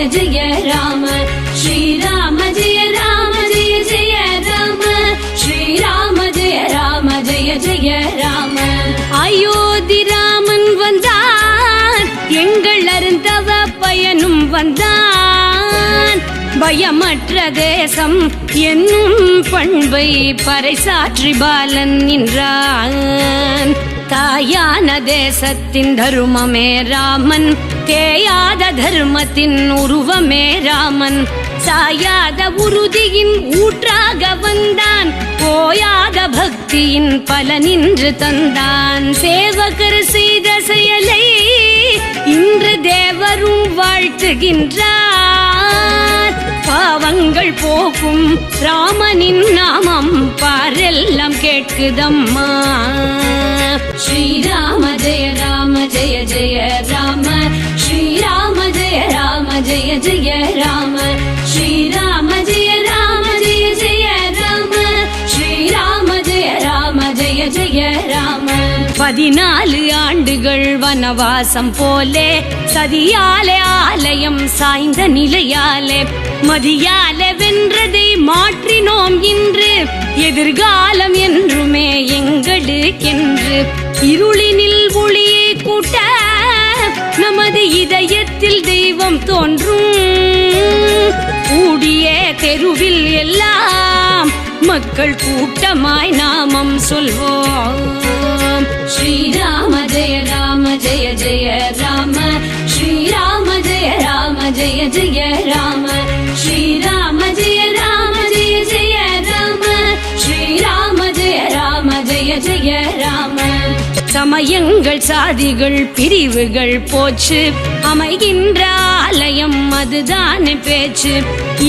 जय राम श्रीराम जय राम जय जय राम श्रीराम जय राम जय जय राम अयोத்தி ராமன் வந்தான் எங்கள் அருந்தவ பயனும் வந்தான் பயமற்ற தேசம் என்னும் பண்பை பறைசாற்றி பாலன் நின்றான் தாயான தேசத்தின் தருமமே ராமன் தேயாத தர்மத்தின் உருவமே ராமன் சாயாத உறுதியின் ஊற்றாக வந்தான் போயாத பக்தியின் பலனின்று தந்தான் சேவகர் செய்த செயலை இன்று தேவரும் வாழ்த்துகின்றார் பாவங்கள் போக்கும் ராமனின் நாமம் பாரெல்லாம் கேட்குதம்மா ஸ்ரீராம ஜெய ராம ஜெய ஜெய ராம ஸ்ரீராம ஜெய ராம ஜெய ஜெய ராம ஸ்ரீராம ஜெய ராம ஜெய ஜெய ராம ஸ்ரீராம ஜெய ராம ஜெய ஜெய ராம 14 ஆண்டுகள் வனவாசம் போலே சதியாலே ஆலயம் சாய்ந்த நிலையாலே மதியாலே வென்றதை மாற்றினோம் இன்று எதிர்காலம் என்றுமே எங்களுக்கென்று இருளினில் ஒளியை கூட்ட நமது இதயத்தில் தெய்வம் தோன்றும் கூடிய தெருவில் எல்லாம் மக்கள் கூட்டமாய் நாமம் சொல்வோம் ஸ்ரீராம ஜெய ராம ஜெய ஜெய ராம ஸ்ரீராம ஜெய ராம ஜெய ஜெய ராம ஸ்ரீராம ஜெய ராம ஜெய ஜெய ராம ஸ்ரீராம ஜெய ராம ஜெய ஜெய ராம சமயங்கள் சாதிகள் பிரிவுகள் போச்சு அமைகின்ற ஆலயம் அதுதான் பேச்சு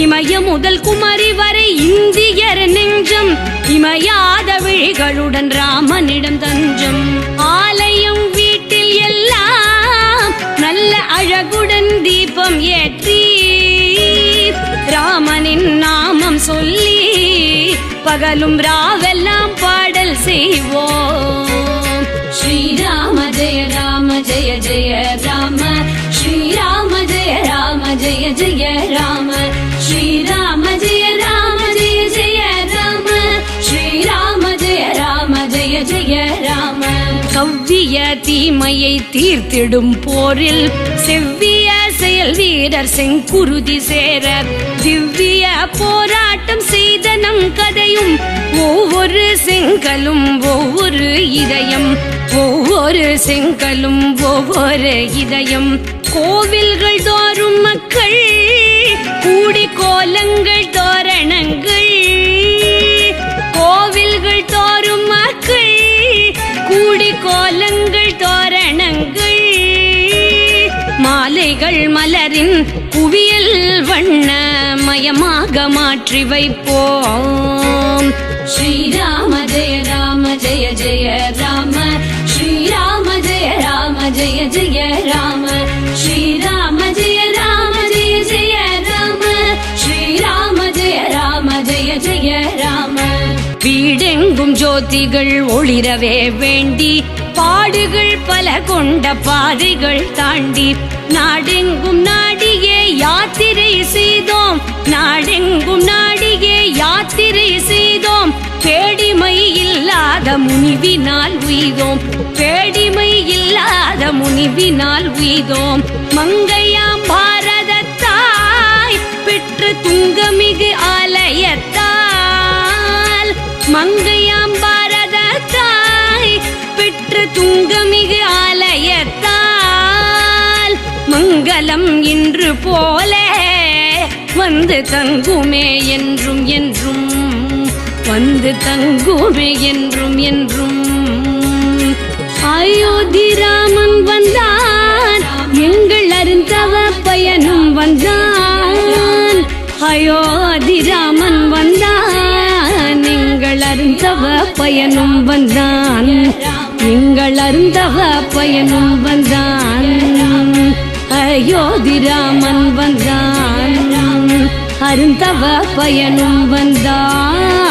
இமய முதல் குமரி வரை இந்தியர் நெஞ்சம் இமையாத விழிகளுடன் ராமனிடம் தஞ்சம் ஆலயம் வீட்டில் எல்லாம் நல்ல அழகுடன் தீபம் ஏற்றி ராமனின் நாமம் சொல்லி பகலும் ராவெல்லாம் பாடல் செய்வோம் श्रीराम जय राम जय जय राम श्रीराम जय राम जय जय राम श्रीराम जय राम जय जय राम श्रीराम जय राम जय जय राम கவ்விய தீமையை தீர்த்திடும் போரில் செவ்விய செயல் வீரர் செங்குருதி சேர திவ்ய போராட்டம் செய்த நம் கதையும் ஒவ்வொரு செங்கலும் ஒவ்வொரு இதயம் ஒவ்வொரு செங்கலும் ஒவ்வொரு இதயம் கோவில்கள் தோறும் மக்கள் கூடி கோலங்கள் தோரணங்கள் கோவில்கள் தோறும் மக்கள் கூடி கோலங்கள் தோரணங்கள் மாலைகள் மலரின் குவியல் வண்ண மயமாக மாற்றி வைப்போம் ஸ்ரீராம ஜெய ராம ஜெய ஜெய ராம ஸ்ரீராம ஜெய ராம ஜெய ஜெய ராம ஸ்ரீராம ஜெய ராம ஜெய ஜெய ராம ஸ்ரீராம ஜெய ராம ஜெய ஜெய ராம வீடெங்கும் ஜோதிகள் ஒளிரவே வேண்டி பாடுகள் பல கொண்ட பாதைகள் தாண்டி நாடெங்கும் நாடியே யாத்திரை செய்தோம் நாடெங்கும் நாடியே யாத்திரை செய்தோம் பேடிமை இல்லாத முனிவினால் உய்தோம் பேடிமை இல்லாத முனிவினால் உய்தோம் மங்கையாம் பாரதத்தாய் பெற்று துங்கமிகு ஆலயத்தால் மங்கையாம் பாரதத்தாய் பெற்று துங்கமிகு ஆலயத்தால் மங்களம் இன்று போல வந்து தங்குமே என்றும் என்றும் வந்து தங்குமே என்றும் என்றும் அயோத்தி ராமன் வந்தான் எங்கள் அருந்தவ பயனும் வந்தான் அயோத்தி ராமன் வந்தான் எங்கள் அருந்தவ பயனும் வந்தான் எங்கள் அருந்தவ பயனும் வந்தான் அயோத்தி ராமன் வந்தான் அருந்தவ பயனும் வந்தான்